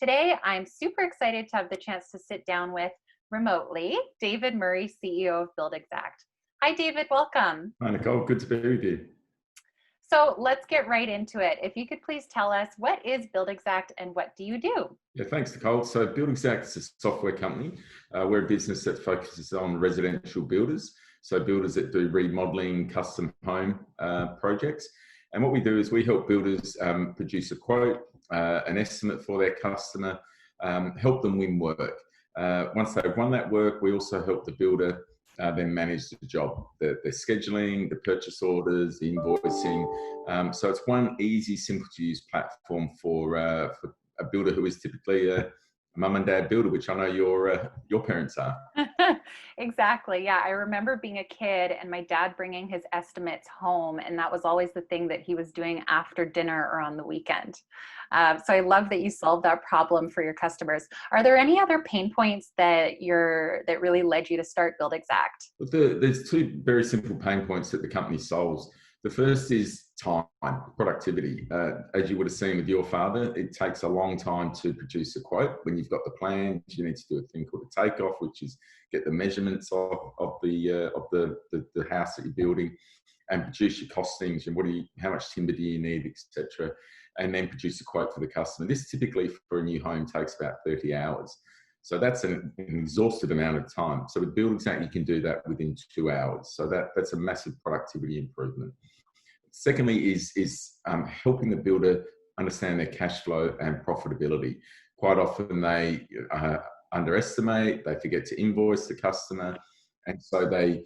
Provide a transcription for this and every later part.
Today, I'm super excited to have the chance to sit down with remotely David Murray, CEO of Buildxact. Hi, David, welcome. Hi, Nicole. Good to be with you. So let's get right into it. If you could please tell us, what is Buildxact and what do you do? Yeah, thanks, Nicole. So Buildxact is a software company. We're a business that focuses on residential builders. So builders that do remodeling, custom home projects. And what we do is we help builders produce a quote, an estimate for their customer, help them win work. Once they've won that work, we also help the builder then manage the job, the scheduling, the purchase orders, the invoicing. So it's one easy, simple to use platform for a builder who is typically a mum and dad builder, which I know your parents are. Exactly. Yeah. I remember being a kid and my dad bringing his estimates home. And that was always the thing that he was doing after dinner or on the weekend. So I love that you solved that problem for your customers. Are there any other pain points that really led you to start Buildxact? But there's two very simple pain points that the company solves. The first is time, productivity. As you would have seen with your father, it takes a long time to produce a quote. When you've got the plan, you need to do a thing called a takeoff, which is get the measurements of the house that you're building, and produce your costings and how much timber do you need, etc. And then produce a quote for the customer. This typically for a new home takes about 30 hours. So that's an exhaustive amount of time. So with Buildxact, you can do that within 2 hours. So that's a massive productivity improvement. Secondly is helping the builder understand their cash flow and profitability. Quite often they underestimate, they forget to invoice the customer, and so they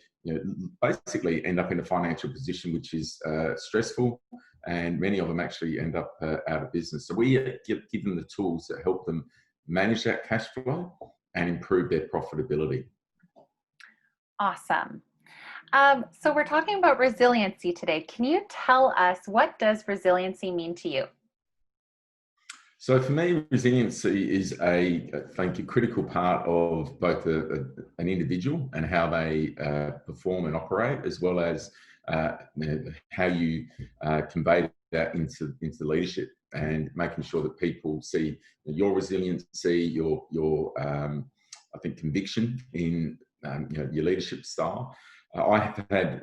basically end up in a financial position which is stressful, and many of them actually end up out of business. So we give them the tools that help them manage that cash flow and improve their profitability. Awesome. So we're talking about resiliency today. Can you tell us, what does resiliency mean to you? So for me, resiliency is a critical part of both an individual and how they perform and operate, as well as how you convey that into leadership, and making sure that people see your resiliency, your conviction in your leadership style. I have had,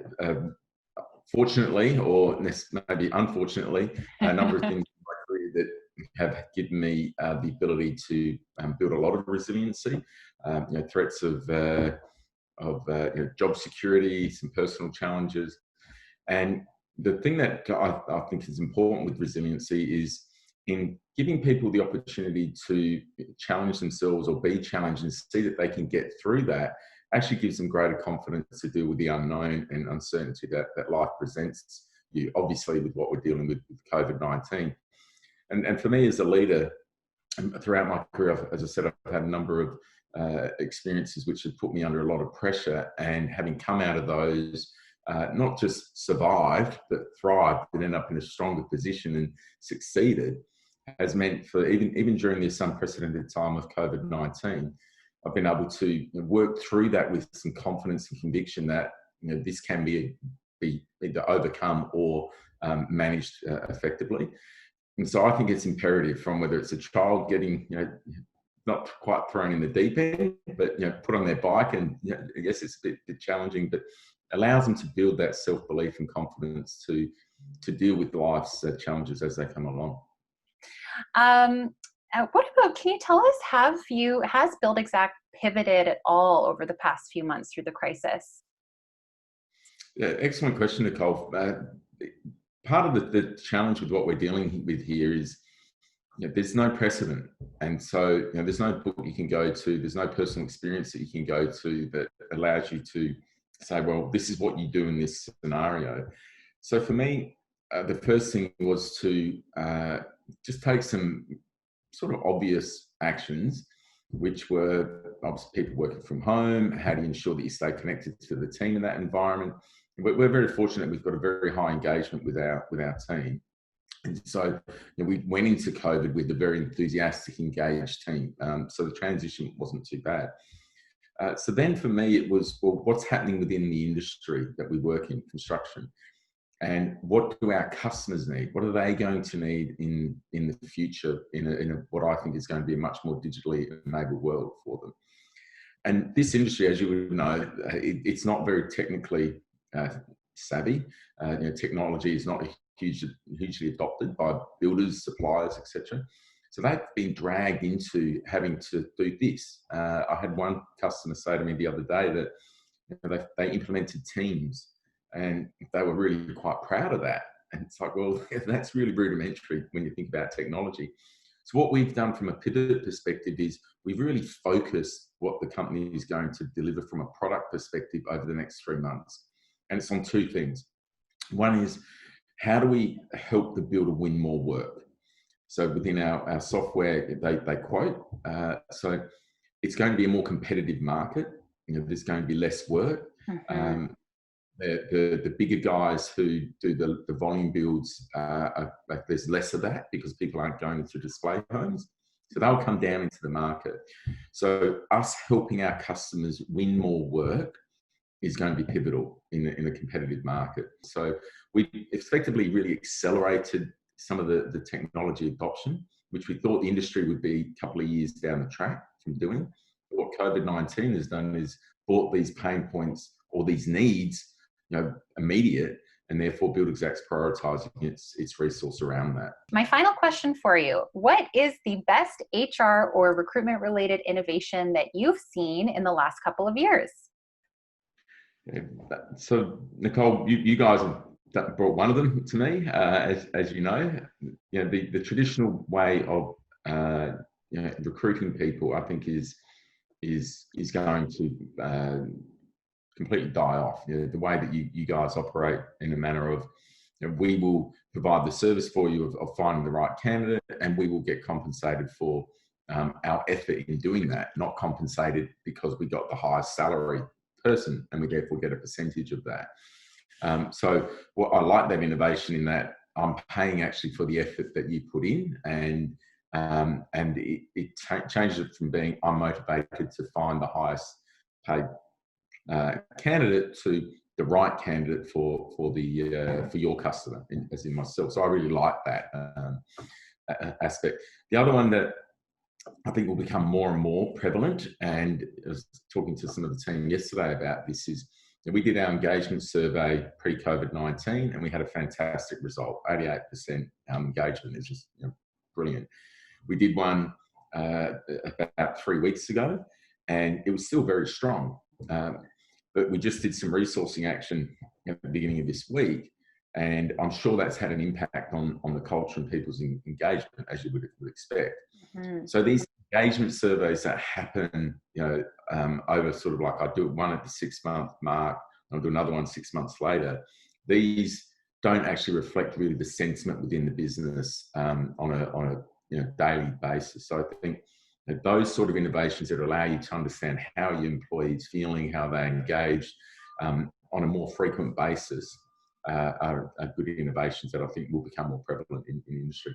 fortunately, or maybe unfortunately, a number of things in my career that have given me the ability to build a lot of resiliency. Threats of job security, some personal challenges, and the thing that I think is important with resiliency is in giving people the opportunity to challenge themselves or be challenged and see that they can get through that. Actually gives them greater confidence to deal with the unknown and uncertainty that life presents you, obviously with what we're dealing with COVID-19. And for me as a leader, throughout my career, as I said, I've had a number of experiences which have put me under a lot of pressure, and having come out of those, not just survived, but thrived and ended up in a stronger position and succeeded, has meant for even during this unprecedented time of COVID-19, I've been able to work through that with some confidence and conviction that this can be either overcome or managed effectively. And so I think it's imperative, from whether it's a child getting not quite thrown in the deep end, but put on their bike, and I guess it's a bit challenging, but allows them to build that self-belief and confidence to deal with life's challenges as they come along. What about, can you tell us, has Buildxact pivoted at all over the past few months through the crisis? Yeah, excellent question, Nicole. Part of the challenge with what we're dealing with here is there's no precedent. And so there's no book you can go to, there's no personal experience that you can go to that allows you to say, well, this is what you do in this scenario. So for me, the first thing was to just take some sort of obvious actions, which were obviously people working from home. How do you ensure that you stay connected to the team in that environment? We're very fortunate. We've got a very high engagement with our team. And so we went into COVID with a very enthusiastic, engaged team. So the transition wasn't too bad. So then for me, it was, well, what's happening within the industry that we work in, construction? and what do our customers need? What are they going to need in the future in what I think is going to be a much more digitally enabled world for them? And this industry, as you would know, it's not very technically savvy. Technology is not hugely adopted by builders, suppliers, etc. So they've been dragged into having to do this. I had one customer say to me the other day that they implemented Teams, and they were really quite proud of that. And it's like, well, that's really rudimentary when you think about technology. So what we've done from a pivot perspective is we've really focused what the company is going to deliver from a product perspective over the next 3 months. And it's on two things. One is, how do we help the builder win more work? So within our software, they quote, so it's going to be a more competitive market. There's going to be less work. Mm-hmm. The bigger guys who do the volume builds, there's less of that because people aren't going to display homes. So they'll come down into the market. So us helping our customers win more work is going to be pivotal in a competitive market. So we effectively really accelerated some of the technology adoption, which we thought the industry would be a couple of years down the track from doing. But what COVID-19 has done is brought these pain points or these needs immediate, and therefore Buildxact's prioritizing its resource around that. My final question for you: what is the best HR or recruitment related innovation that you've seen in the last couple of years? Yeah, so Nicole, you guys have brought one of them to me, as you know. The traditional way of recruiting people, I think, is going to completely die off. The way that you guys operate in a manner of, we will provide the service for you of finding the right candidate, and we will get compensated for our effort in doing that, not compensated because we got the highest salary person and we therefore get a percentage of that. So what I like that innovation in that I'm paying actually for the effort that you put in, and it changes it from being I'm motivated to find the highest paid candidate to the right candidate for your customer, as in myself. So I really like that aspect. The other one that I think will become more and more prevalent, and I was talking to some of the team yesterday about this, is we did our engagement survey pre-COVID-19 and we had a fantastic result, 88% engagement. Is just brilliant. We did one about 3 weeks ago and it was still very strong. But we just did some resourcing action at the beginning of this week, and I'm sure that's had an impact on the culture and people's engagement, as you would expect. Mm-hmm. So these engagement surveys that happen, over sort of like, I do one at the 6-month mark, I'll do another one 6 months later. These don't actually reflect really the sentiment within the business on a daily basis. So I think those sort of innovations that allow you to understand how your employees feeling, how they engage on a more frequent basis are good innovations that I think will become more prevalent in the industry.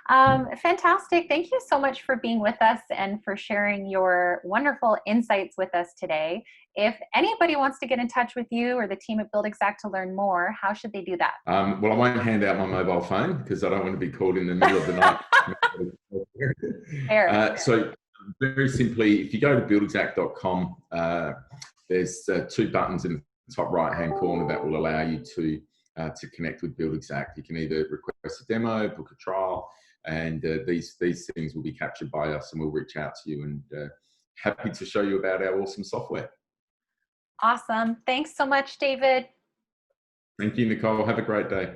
Fantastic. Thank you so much for being with us and for sharing your wonderful insights with us today. If anybody wants to get in touch with you or the team at Buildxact to learn more, how should they do that? Well, I won't hand out my mobile phone because I don't want to be called in the middle of the night. So very simply, if you go to buildxact.com, there's 2 buttons in the top right-hand corner that will allow you to connect with Buildxact. You can either request a demo, book a trial, and these things will be captured by us, and we'll reach out to you, and happy to show you about our awesome software. Awesome. Thanks so much, David. Thank you, Nicole. Have a great day.